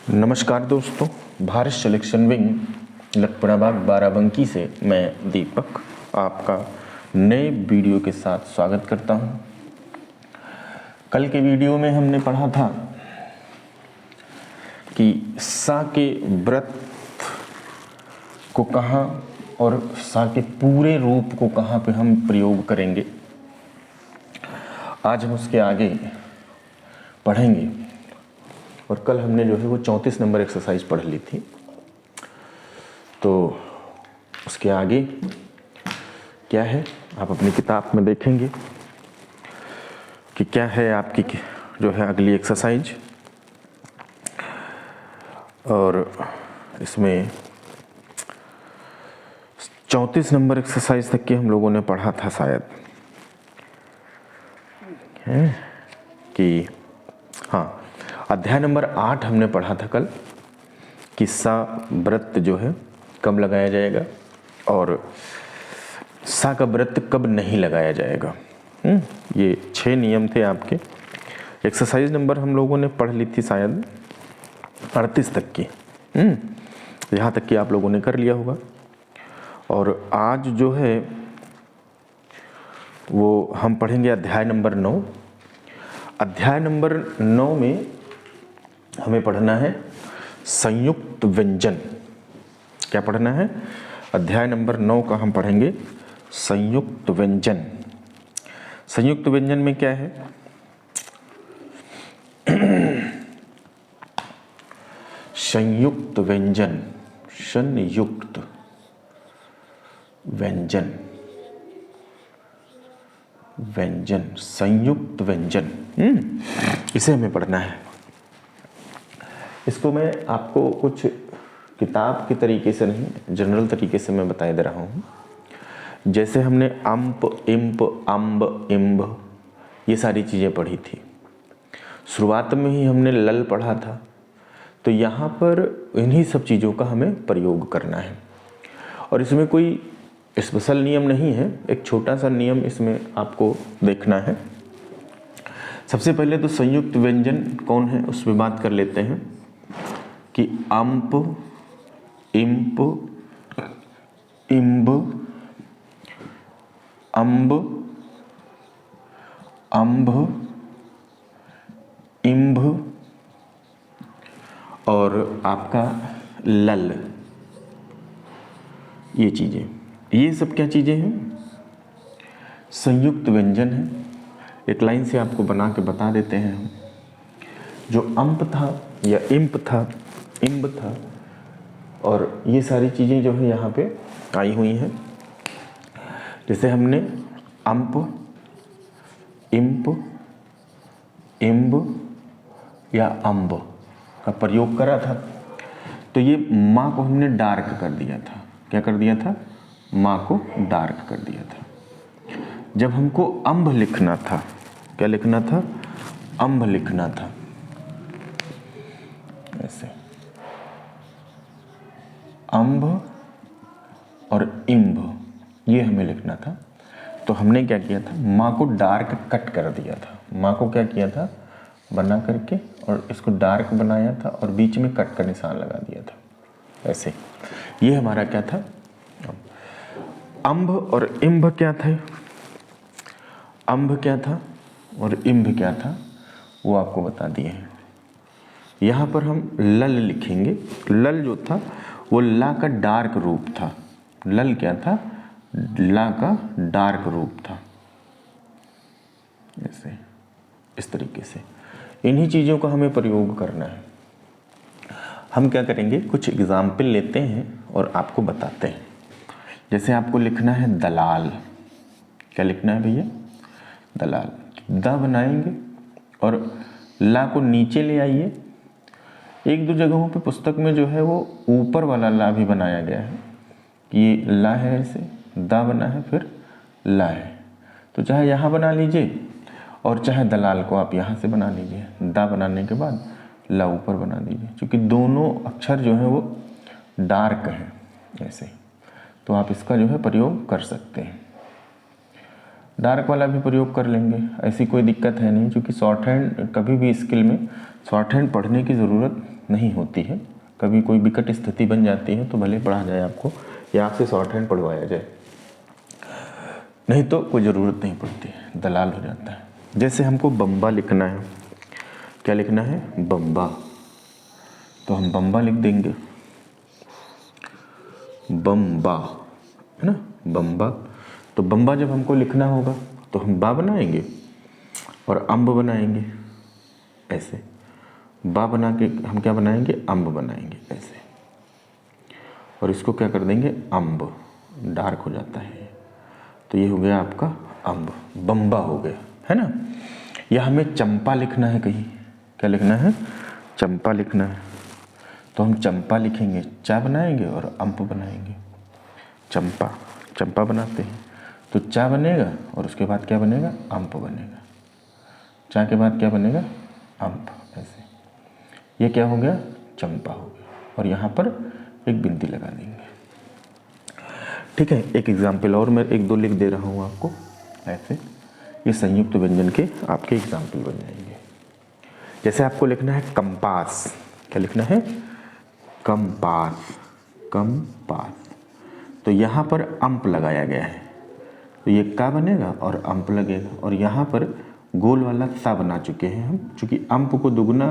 नमस्कार दोस्तों, Bharat selection wing लखपराबाग Barabanki से मैं दीपक आपका नए वीडियो के साथ स्वागत करता हूं। कल के वीडियो में हमने पढ़ा था कि सा के व्रत को कहाँ और सा के पूरे रूप को कहाँ पे हम प्रयोग करेंगे। आज हम उसके आगे पढ़ेंगे और कल हमने जो है वो 34 नंबर एक्सरसाइज पढ़ ली थी। तो उसके आगे क्या है आप अपनी किताब में देखेंगे कि क्या है आपकी जो है अगली एक्सरसाइज। और इसमें 34 नंबर एक्सरसाइज तक की हम लोगों ने पढ़ा था शायद, है कि हाँ, अध्याय नंबर 8 हमने पढ़ा था कल कि सा व्रत जो है कब लगाया जाएगा और सा का व्रत कब नहीं लगाया जाएगा। ये 6 नियम थे आपके। एक्सरसाइज नंबर हम लोगों ने पढ़ ली थी शायद 38 तक की। यहाँ तक कि आप लोगों ने कर लिया होगा। और आज जो है वो हम पढ़ेंगे अध्याय नंबर 9। अध्याय नंबर 9 में हमें पढ़ना है संयुक्त व्यंजन। क्या पढ़ना है? अध्याय नंबर 9 का हम पढ़ेंगे संयुक्त व्यंजन। संयुक्त व्यंजन में क्या है? संयुक्त व्यंजन, संयुक्त व्यंजन, व्यंजन, संयुक्त व्यंजन, इसे हमें पढ़ना है। इसको मैं आपको कुछ किताब के तरीके से नहीं, जनरल तरीके से मैं बता दे रहा हूँ। जैसे हमने अम्प, इम्प, अम्ब, इम्ब ये सारी चीज़ें पढ़ी थी। शुरुआत में ही हमने लल पढ़ा था। तो यहाँ पर इन्हीं सब चीज़ों का हमें प्रयोग करना है। और इसमें कोई स्पेशल नियम नहीं है, एक छोटा सा नियम इसमें आपको देखना है। सबसे पहले तो संयुक्त व्यंजन कौन है उस पर बात कर लेते हैं कि अम्प, इम्प, इम्ब, अम्ब, अम्भ, इम्भ और आपका लल, ये चीज़ें, ये सब क्या चीज़ें हैं? संयुक्त व्यंजन है। एक लाइन से आपको बना के बता देते हैं हम। जो अम्प था या इम्प था, इम्ब था, और ये सारी चीज़ें जो है यहाँ पे आई हुई हैं। जैसे हमने अम्प, इम्प, इम्ब या अम्ब का प्रयोग करा था, तो ये माँ को हमने डार्क कर दिया था। क्या कर दिया था? माँ को डार्क कर दिया था। जब हमको अम्ब लिखना था, क्या लिखना था? अम्ब लिखना था। ऐसे अम्ब और इम्ब ये हमें लिखना था। तो हमने क्या किया था? माँ को डार्क कट कर दिया था। माँ को क्या किया था? बना करके और इसको डार्क बनाया था और बीच में कट का निशान लगा दिया था। ऐसे ये हमारा क्या था? अम्ब और इम्ब क्या थे? अम्ब क्या था और इम्ब क्या था वो आपको बता दिए हैं। यहाँ पर हम लल लिखेंगे। लल जो था वो ला का डार्क रूप था। लल क्या था? ला का डार्क रूप था। ऐसे इस तरीके से इन्हीं चीज़ों का हमें प्रयोग करना है। हम क्या करेंगे, कुछ एग्जाम्पल लेते हैं और आपको बताते हैं। जैसे आपको लिखना है दलाल। क्या लिखना है भैया? दलाल। द बनाएंगे और ला को नीचे ले आइए। एक दो जगहों पे पुस्तक में जो है वो ऊपर वाला ला भी बनाया गया है कि ये ला है, ऐसे दा बना है फिर ला है। तो चाहे यहाँ बना लीजिए और चाहे दलाल को आप यहाँ से बना लीजिए। दा बनाने के बाद ला ऊपर बना दीजिए, क्योंकि दोनों अक्षर जो है वो डार्क हैं ऐसे। तो आप इसका जो है प्रयोग कर सकते हैं। डार्क वाला भी प्रयोग कर लेंगे, ऐसी कोई दिक्कत है नहीं, क्योंकि शॉर्ट हैंड कभी भी स्किल में शॉर्ट हैंड पढ़ने की ज़रूरत नहीं होती है, कभी कोई विकट स्थिति बन जाती है तो भले पढ़ा जाए आपको या आपसे शॉर्ट हैंड पढ़वाया जाए, नहीं तो कोई ज़रूरत नहीं पड़ती है, दलाल हो जाता है। जैसे हमको बम्बा लिखना है, क्या लिखना है? बम्बा, तो हम बम्बा लिख देंगे, बम्बा, है ना, बम्बा। तो बम्बा जब हमको लिखना होगा तो हम बा बनाएंगे और अम्ब बनाएंगे, ऐसे बा बना के हम क्या बनाएंगे? अम्ब बनाएंगे ऐसे, और इसको क्या कर देंगे? अम्ब, डार्क हो जाता है, तो ये हो गया आपका अम्ब, बम्बा हो गया, है ना। या हमें चंपा लिखना है कहीं, क्या लिखना है? चंपा लिखना है, तो हम चंपा लिखेंगे, चा बनाएंगे और अम्प बनाएंगे, चंपा, चंपा बनाते हैं, तो चा बनेगा और उसके बाद क्या बनेगा? अम्प बनेगा, चा के बाद क्या बनेगा? अम्प, ऐसे। ये क्या हो गया? चंपा हो गया, और यहाँ पर एक बिंदी लगा देंगे, ठीक है। एक एग्जाम्पल और मैं 1-2 लिख दे रहा हूँ आपको ऐसे, ये संयुक्त व्यंजन के आपके एग्जाम्पल बन जाएंगे। जैसे आपको लिखना है कंपास, क्या लिखना है? कंपास, कंपास, तो यहाँ पर अंप लगाया गया है, तो ये का बनेगा और अंप लगेगा, और यहाँ पर गोल वाला सा बना चुके हैं हम, चूँकि अंप को दुगना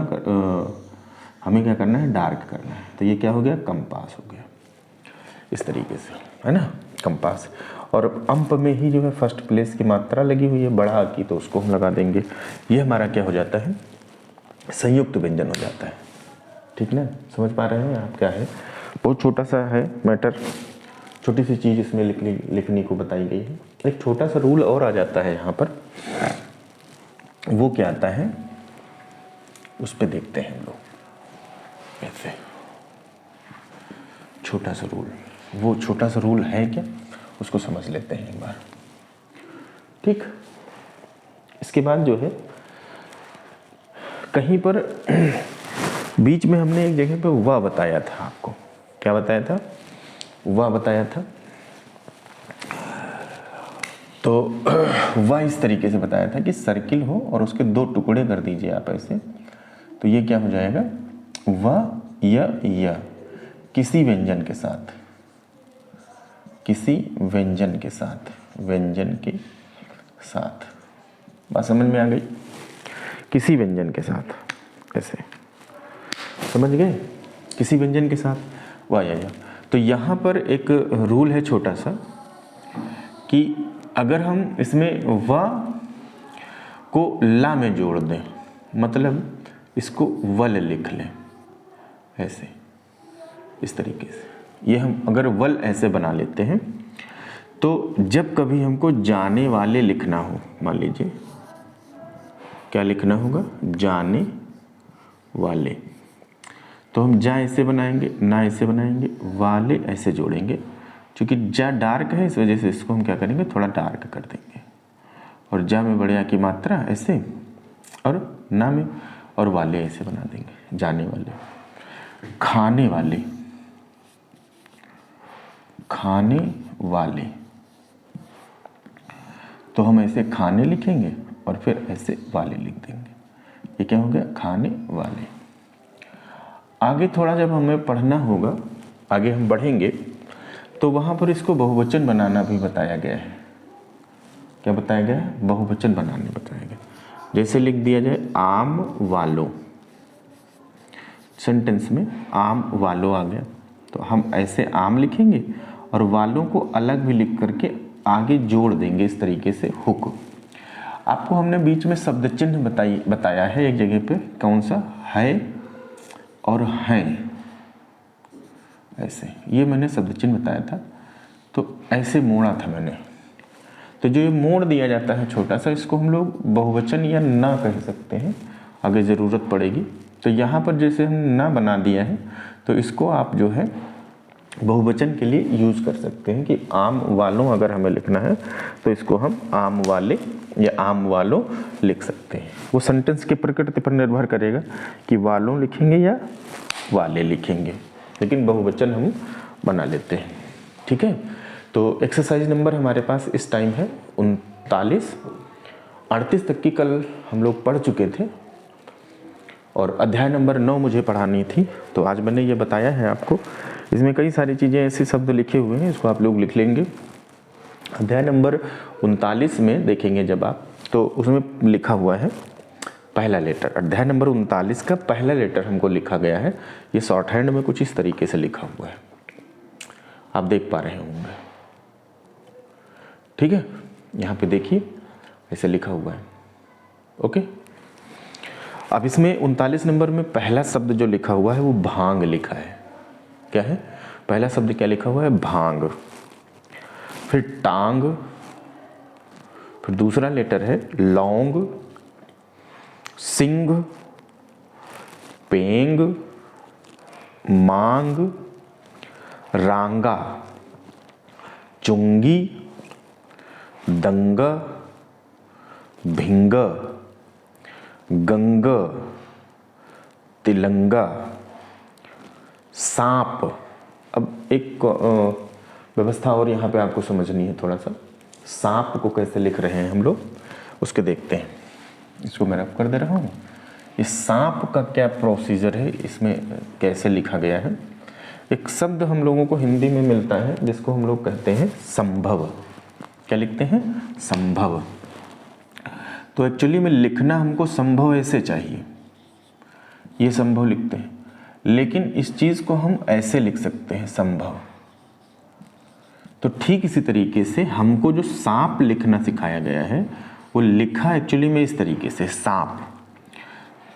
हमें क्या करना है? डार्क करना है, तो ये क्या हो गया? कंपास हो गया, इस तरीके से, है ना, कंपास। और अंप में ही जो है फर्स्ट प्लेस की मात्रा लगी हुई है बड़ा की, तो उसको हम लगा देंगे। ये हमारा क्या हो जाता है? संयुक्त व्यंजन हो जाता है, ठीक ना। समझ पा रहे हैं आप? क्या है, बहुत छोटा सा है मैटर, छोटी सी चीज़ इसमें लिखने को बताई गई है। एक छोटा सा रूल और आ जाता है यहाँ पर, वो क्या आता है उस पर देखते हैं हम लोग ऐसे। छोटा सा रूल, वो छोटा सा रूल है क्या, उसको समझ लेते हैं एक बार, ठीक। इसके बाद जो है कहीं पर बीच में हमने एक जगह पे वाह बताया था आपको, क्या बताया था? वाह बताया था, तो वाह इस तरीके से बताया था कि सर्किल हो और उसके 2 टुकड़े कर दीजिए आप ऐसे, तो ये क्या हो जाएगा? वाह या किसी व्यंजन के साथ, किसी व्यंजन के साथ, व्यंजन के साथ, बात समझ में आ गई? किसी व्यंजन के साथ, ऐसे समझ गए? किसी व्यंजन के साथ वाह या। तो यहाँ पर एक रूल है छोटा सा कि अगर हम इसमें वाह को ला में जोड़ दें, मतलब इसको वल लिख लें ऐसे, इस तरीके से, ये हम अगर वल ऐसे बना लेते हैं, तो जब कभी हमको जाने वाले लिखना हो, मान लीजिए क्या लिखना होगा? जाने वाले, तो हम जा ऐसे बनाएंगे, ना ऐसे बनाएंगे, वाले ऐसे जोड़ेंगे, क्योंकि जा डार्क है इस वजह से इसको हम क्या करेंगे? थोड़ा डार्क कर देंगे, और जा में बड़े आ की मात्रा ऐसे, और ना में, और वाले ऐसे बना देंगे, जाने वाले। खाने वाले, खाने वाले, तो हम ऐसे खाने लिखेंगे और फिर ऐसे वाले लिख देंगे, ये क्या हो गया? खाने वाले। आगे थोड़ा जब हमें पढ़ना होगा, आगे हम बढ़ेंगे, तो वहाँ पर इसको बहुवचन बनाना भी बताया गया है। क्या बताया गया है? बहुवचन बनाने बताया गया। जैसे लिख दिया जाए आम वालों, सेंटेंस में आम वालों आ गया, तो हम ऐसे आम लिखेंगे और वालों को अलग भी लिख करके आगे जोड़ देंगे, इस तरीके से हुक। आपको हमने बीच में शब्द चिन्ह बताया है एक जगह पे, कौन सा? है और हैं, ऐसे, ये मैंने शब्द चिन्ह बताया था, तो ऐसे मोड़ा था मैंने। तो जो ये मोड़ दिया जाता है छोटा सा, इसको हम लोग बहुवचन या ना कह सकते हैं, आगे ज़रूरत पड़ेगी। तो यहाँ पर जैसे हम ना बना दिया है, तो इसको आप जो है बहुवचन के लिए यूज़ कर सकते हैं कि आम वालों अगर हमें लिखना है तो इसको हम आम वाले या आम वालों लिख सकते हैं। वो सेंटेंस के प्रकृति पर निर्भर करेगा कि वालों लिखेंगे या वाले लिखेंगे, लेकिन बहुवचन हम बना लेते हैं, ठीक है। तो एक्सरसाइज नंबर हमारे पास इस टाइम है 39, 38 तक की कल हम लोग पढ़ चुके थे। और अध्याय नंबर 9 मुझे पढ़ानी थी, तो आज मैंने ये बताया है आपको। इसमें कई सारी चीज़ें ऐसे शब्द लिखे हुए हैं, इसको आप लोग लिख लेंगे। अध्याय नंबर 39 में देखेंगे जब आप, तो उसमें लिखा हुआ है पहला लेटर। अध्याय नंबर 39 का पहला लेटर हमको लिखा गया है। ये शॉर्ट हैंड में कुछ इस तरीके से लिखा हुआ है, आप देख पा रहे होंगे। ठीक है, यहाँ पे देखिए ऐसे लिखा हुआ है। ओके, अब इसमें 39 नंबर में पहला शब्द जो लिखा हुआ है वो भांग लिखा है। क्या है पहला शब्द? क्या लिखा हुआ है? भांग। फिर टांग, फिर दूसरा लेटर है लौंग, सिंग, पेंग, मांग, रांगा, चुंगी, दंगा, भिंगा, गंगा, तिलंगा, सांप। अब एक व्यवस्था और यहाँ पे आपको समझनी है थोड़ा सा। सांप को कैसे लिख रहे हैं हम लोग, उसके देखते हैं। इसको मैं रफ कर दे रहा हूँ। इस सांप का क्या प्रोसीजर है, इसमें कैसे लिखा गया है। एक शब्द हम लोगों को हिंदी में मिलता है जिसको हम लोग कहते हैं संभव। क्या लिखते हैं? संभव। तो एक्चुअली में लिखना हमको संभव ऐसे चाहिए, ये संभव लिखते हैं, लेकिन इस चीज़ को हम ऐसे लिख सकते हैं संभव। तो ठीक इसी तरीके से हमको जो सांप लिखना सिखाया गया है वो लिखा एक्चुअली में इस तरीके से सांप,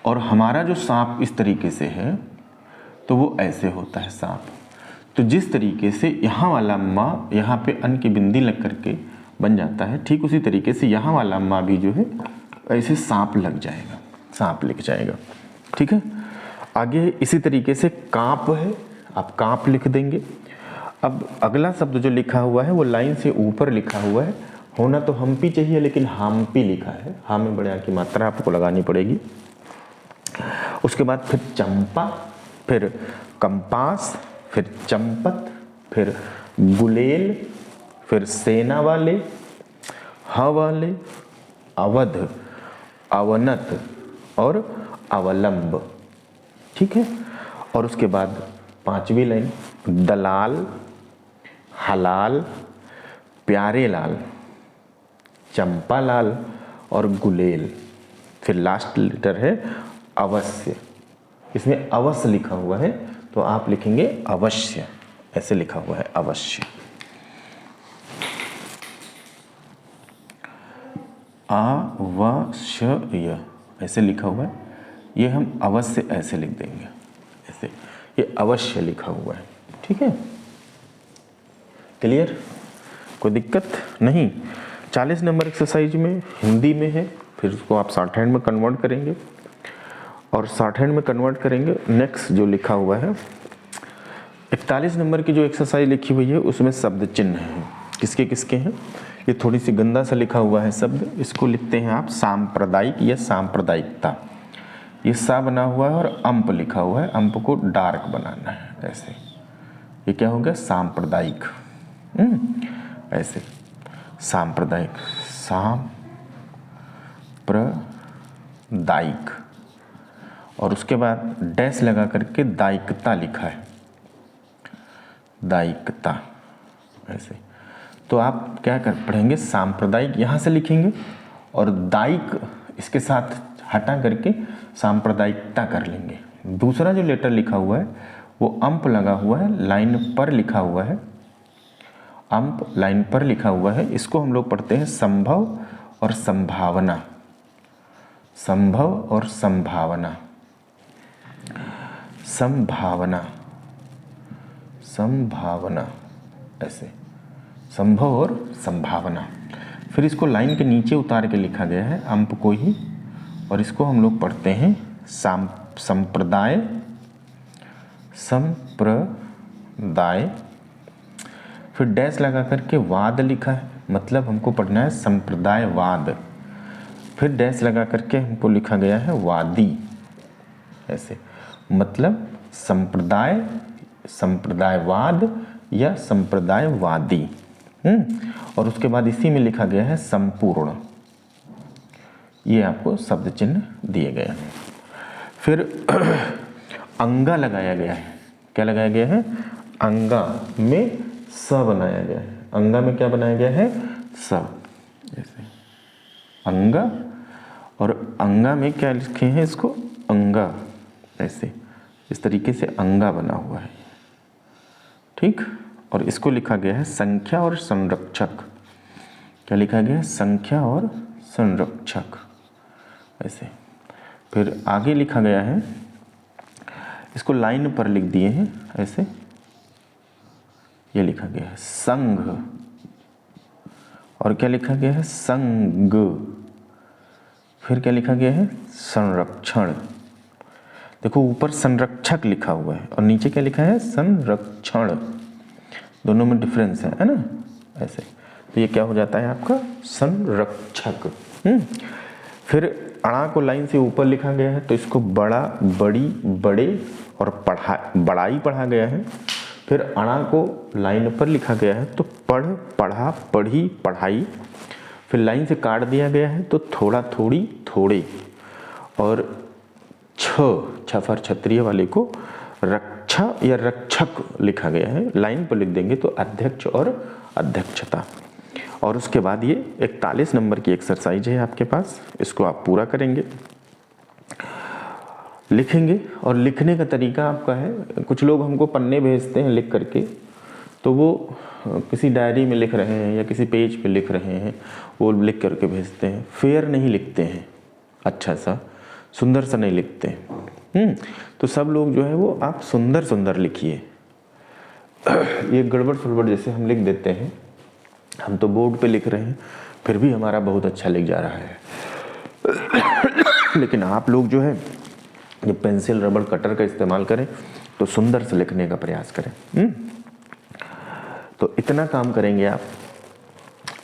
और हमारा जो सांप इस तरीके से है तो वो ऐसे होता है सांप। तो जिस तरीके से यहाँ वाला माँ यहाँ पे अन की बिंदी लग करके बन जाता है, ठीक उसी तरीके से यहाँ वाला माँ भी जो है ऐसे सांप लग जाएगा, सांप लिख जाएगा। ठीक है, आगे इसी तरीके से कांप है, आप कांप लिख देंगे। अब अगला शब्द जो लिखा हुआ है वो लाइन से ऊपर लिखा हुआ है, होना तो हम्पी चाहिए लेकिन हाम्पी लिखा है। हाँ में बड़े की मात्रा आपको लगानी पड़ेगी। उसके बाद फिर चंपा, फिर कंपास, फिर चंपत, फिर गुलेल, फिर सेना वाले, ह वाले, अवध, अवनत और अवलंब। ठीक है, और उसके बाद पांचवी लाइन दलाल, हलाल, प्यारे लाल, चंपा लाल और गुलेल। फिर लास्ट लेटर है अवश्य। इसमें अवश्य लिखा हुआ है तो आप लिखेंगे अवश्य, ऐसे लिखा हुआ है अवश्य। अवश्य ऐसे लिखा हुआ है, ये हम अवश्य ऐसे लिख देंगे, ऐसे। ये अवश्य लिखा हुआ है। ठीक है, क्लियर? कोई दिक्कत नहीं। 40 नंबर एक्सरसाइज में हिंदी में है, फिर उसको आप शॉर्ट हैंड में कन्वर्ट करेंगे, और शॉर्ट हैंड में कन्वर्ट करेंगे। नेक्स्ट जो लिखा हुआ है 41 नंबर की जो एक्सरसाइज लिखी हुई है उसमें शब्द चिन्ह हैं, किसके किसके हैं। ये थोड़ी सी गंदा सा लिखा हुआ है शब्द, इसको लिखते हैं आप सांप्रदायिक या सांप्रदायिकता। ये सा बना हुआ है और अंप लिखा हुआ है, अंप को डार्क बनाना है ऐसे। ये क्या हो गया? सांप्रदायिक। ऐसे सांप्रदायिक, सांप्रदायिक, और उसके बाद डैश लगा करके दायिकता लिखा है, दायिकता ऐसे। तो आप क्या कर पढ़ेंगे? सांप्रदायिक यहाँ से लिखेंगे और दायिक इसके साथ हटा करके सांप्रदायिकता कर लेंगे। दूसरा जो लेटर लिखा हुआ है वो अंप लगा हुआ है, लाइन पर लिखा हुआ है, अंप लाइन पर लिखा हुआ है। इसको हम लोग पढ़ते हैं संभव और संभावना, संभव और संभावना, संभावना, संभावना ऐसे, संभव और संभावना। फिर इसको लाइन के नीचे उतार के लिखा गया है अंप को ही, और इसको हम लोग पढ़ते हैं संप्रदाय, संप्रदाय। फिर डैश लगा करके वाद लिखा है, मतलब हमको पढ़ना है संप्रदायवाद। फिर डैश लगा करके हमको लिखा गया है वादी ऐसे, मतलब संप्रदाय, संप्रदायवाद या संप्रदायवादी। और उसके बाद इसी में लिखा गया है संपूर्ण। ये आपको शब्द चिन्ह दिए गए हैं। फिर अंगा लगाया गया है। क्या लगाया गया है? अंगा में स बनाया गया है। अंगा में क्या बनाया गया है? स। जैसे अंगा, और अंगा में क्या लिखे हैं इसको? अंगा। ऐसे इस तरीके से अंगा बना हुआ है, ठीक। और इसको लिखा गया है संख्या और संरक्षक। क्या लिखा गया है? संख्या और संरक्षक। ऐसे फिर आगे लिखा गया है, इसको लाइन पर लिख दिए हैं ऐसे, ये लिखा गया है संघ। और क्या लिखा गया है? संग। फिर क्या लिखा गया है? संरक्षण। देखो ऊपर संरक्षक लिखा हुआ है और नीचे क्या लिखा है? संरक्षण। दोनों में डिफरेंस है ना? ऐसे तो ये क्या हो जाता है आपका? संरक्षक। फिर अणा को लाइन से ऊपर लिखा गया है तो इसको बड़ा, बड़ी, बड़े और बड़ाई पढ़ा गया है। फिर अणा को लाइन पर लिखा गया है तो पढ़, पढ़ा, पढ़ी, पढ़ाई। फिर लाइन से काट दिया गया है तो थोड़ा, थोड़ी, थोड़े। और छफर क्षत्रिय वाले को रक्षा या रक्षक लिखा गया है। लाइन पर लिख देंगे तो अध्यक्ष और अध्यक्षता। और उसके बाद ये 41 नंबर की एक्सरसाइज है आपके पास, इसको आप पूरा करेंगे, लिखेंगे। और लिखने का तरीका आपका है, कुछ लोग हमको पन्ने भेजते हैं लिख करके, तो वो किसी डायरी में लिख रहे हैं या किसी पेज पे लिख रहे हैं, वो लिख करके भेजते हैं। फेयर नहीं लिखते हैं, अच्छा सा सुंदर सा नहीं लिखते हैं। तो सब लोग जो है वो आप सुंदर सुंदर लिखिए। ये गड़बड़ सड़बड़ जैसे हम लिख देते हैं, हम तो बोर्ड पे लिख रहे हैं फिर भी हमारा बहुत अच्छा लिख जा रहा है। लेकिन आप लोग जो है ये पेंसिल, रबड़, कटर का इस्तेमाल करें तो सुंदर से लिखने का प्रयास करें। तो इतना काम करेंगे आप।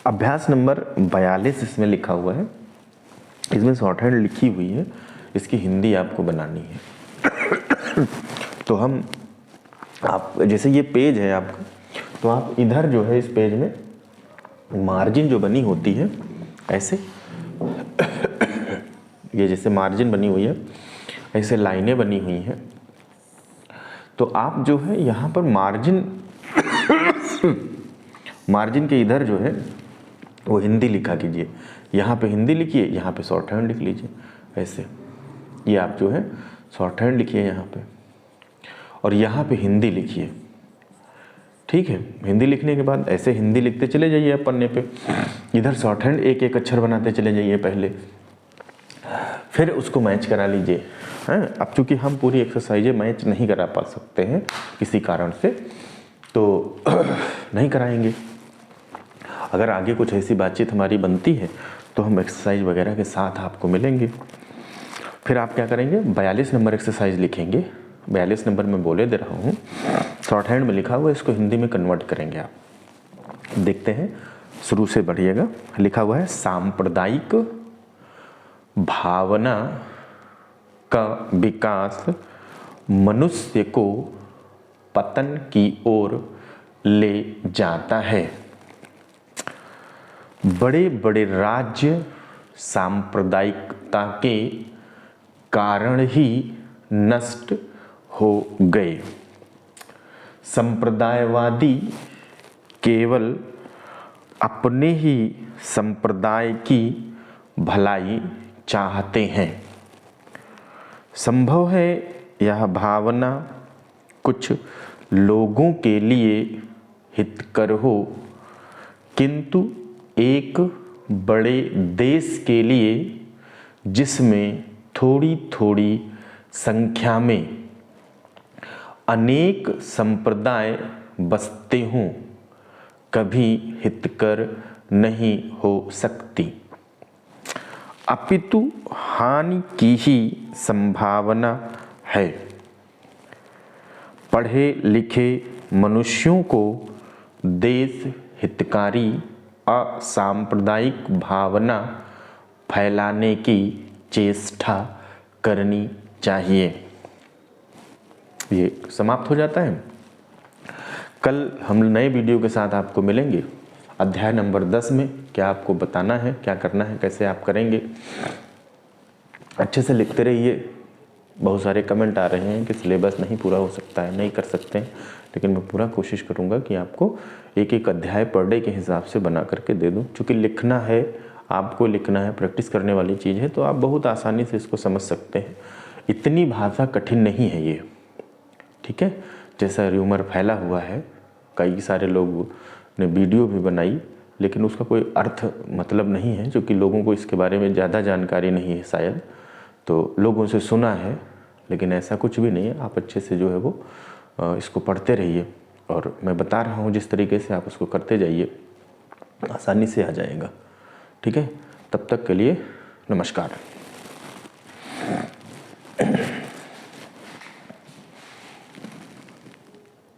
अभ्यास नंबर 42 इसमें लिखा हुआ है, इसमें शॉर्ट हैंड लिखी हुई है, इसकी हिंदी आपको बनानी है। तो हम आप जैसे ये पेज है आपका, तो आप इधर जो है इस पेज में मार्जिन जो बनी होती है ऐसे, ये जैसे मार्जिन बनी हुई है ऐसे लाइनें बनी हुई हैं, तो आप जो है यहाँ पर मार्जिन के इधर जो है वो हिंदी लिखा कीजिए। यहाँ पे हिंदी लिखिए, यहाँ पे शॉर्ट हैंड लिख लीजिए ऐसे। ये आप जो है शॉर्ट हैंड लिखिए यहाँ पे, और यहाँ पे हिंदी लिखिए, ठीक है। हिंदी लिखने के बाद ऐसे हिंदी लिखते चले जाइए आप पन्ने पे, इधर शॉर्ट हैंड एक एक अक्षर बनाते चले जाइए पहले, फिर उसको मैच करा लीजिए। अब चूंकि हम पूरी एक्सरसाइजें मैच नहीं करा पा सकते हैं किसी कारण से, तो नहीं कराएंगे। अगर आगे कुछ ऐसी बातचीत हमारी बनती है तो हम एक्सरसाइज वगैरह के साथ आपको मिलेंगे। फिर आप क्या करेंगे? 42 नंबर एक्सरसाइज लिखेंगे। 42 नंबर में बोले दे रहा हूँ, शॉर्ट हैंड में लिखा हुआ है, इसको हिंदी में कन्वर्ट करेंगे आप। देखते हैं, शुरू से बढ़िएगा। लिखा हुआ है सांप्रदायिक भावना का विकास मनुष्य को पतन की ओर ले जाता है। बड़े बड़े राज्य सांप्रदायिकता के कारण ही नष्ट हो गए। संप्रदायवादी केवल अपने ही संप्रदाय की भलाई चाहते हैं। संभव है यह भावना कुछ लोगों के लिए हितकर हो, किंतु एक बड़े देश के लिए जिसमें थोड़ी थोड़ी संख्या में अनेक संप्रदाय बसते हों, कभी हितकर नहीं हो सकती, अपितु हानि की ही संभावना है। पढ़े लिखे मनुष्यों को देश हितकारी असांप्रदायिक भावना फैलाने की चेष्टा करनी चाहिए। ये समाप्त हो जाता है। कल हम नए वीडियो के साथ आपको मिलेंगे। अध्याय नंबर 10 में क्या आपको बताना है, क्या करना है, कैसे आप करेंगे। अच्छे से लिखते रहिए, बहुत सारे कमेंट आ रहे हैं कि सिलेबस नहीं पूरा हो सकता है, नहीं कर सकते हैं, लेकिन मैं पूरा कोशिश करूँगा कि आपको एक एक अध्याय पर डे के हिसाब से बना करके दे दूँ। चूँकि लिखना है, आपको लिखना है, प्रैक्टिस करने वाली चीज़ है, तो आप बहुत आसानी से इसको समझ सकते हैं। इतनी भाषा कठिन नहीं है ये, ठीक है। जैसा र्यूमर फैला हुआ है, कई सारे लोग ने वीडियो भी बनाई, लेकिन उसका कोई अर्थ मतलब नहीं है, क्योंकि लोगों को इसके बारे में ज़्यादा जानकारी नहीं है शायद, तो लोगों से सुना है, लेकिन ऐसा कुछ भी नहीं है। आप अच्छे से जो है वो इसको पढ़ते रहिए, और मैं बता रहा हूँ जिस तरीके से आप उसको करते जाइए, आसानी से आ जाएगा, ठीक है। तब तक के लिए नमस्कार।